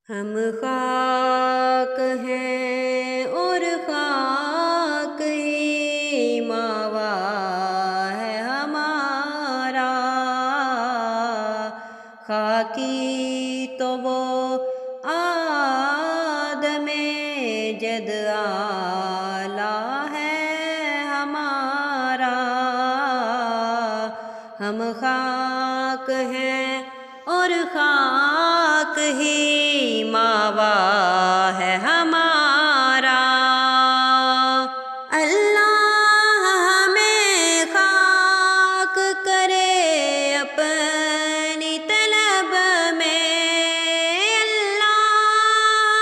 ہم خاک ہیں اور خاک ہی ماوا ہے ہمارا، خاکی تو وہ آدم جد آلہ ہے ہمارا، ہم خاک ہیں اور خاک ہی ماوا ہے ہمارا۔ اللہ ہمیں خاک کرے اپنی طلب میں، اللہ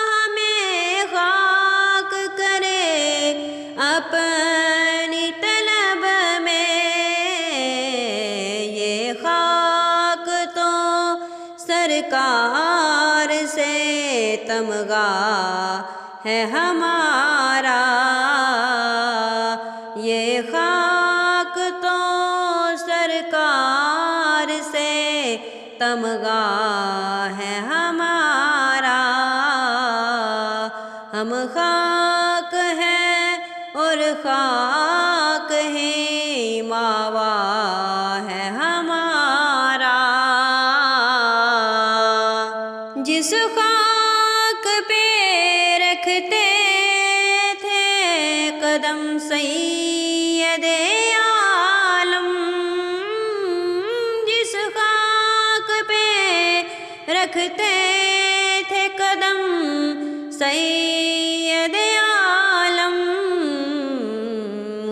ہمیں خاک کرے اپنی طلب میں، یہ خاک تو سرکار سے تمغہ ہے ہمارا، یہ خاک تو سرکار سے تمغہ ہے ہمارا، ہم خاک ہیں اور خاک ہی ماوا ہے ہمارا۔ جس خاک پہ رکھتے تھے قدم سید عالم، جس خاک پہ رکھتے تھے قدم سید عالم،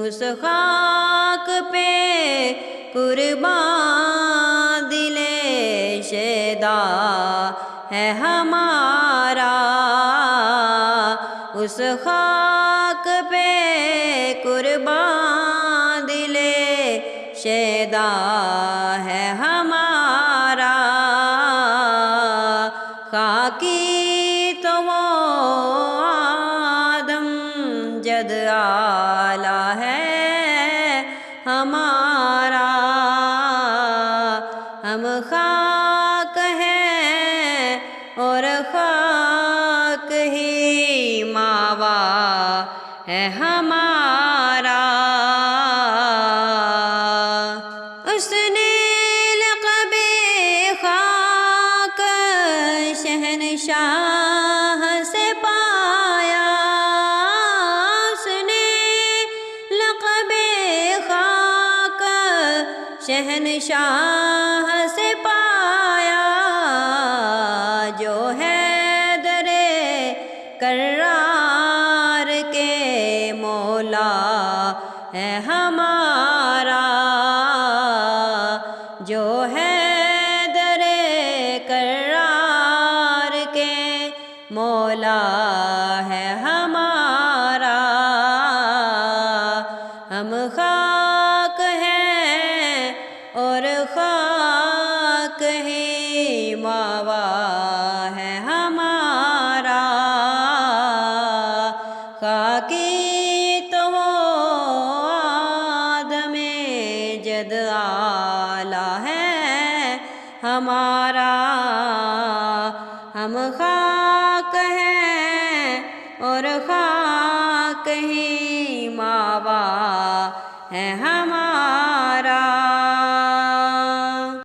اس خاک پہ قربان دل شیدا ہے ہمارا، اس خاک پہ قربان دل شیدا ہے ہمارا، خاکی تو وہ آدم جد آلہ ہے ہمارا، ہم خاک ہیں اور خاک ہی ماوا ہے ہمارا۔ اس نے لقب خاک شہنشاہ سے پایا، اس نے لقب خاک شہنشاہ سے پایا، جو حیدر کرار کے مولا ہے ہمارا، جو حیدر کرار کے مولا ہے ہمارا، ہم خاک ہیں اور خاک ہی ماوا ہے ہمارا، خاکی تو وہ آدم جد آلہ ہے ہمارا، ہم خاک ہیں اور خاک ہی ماوا ہے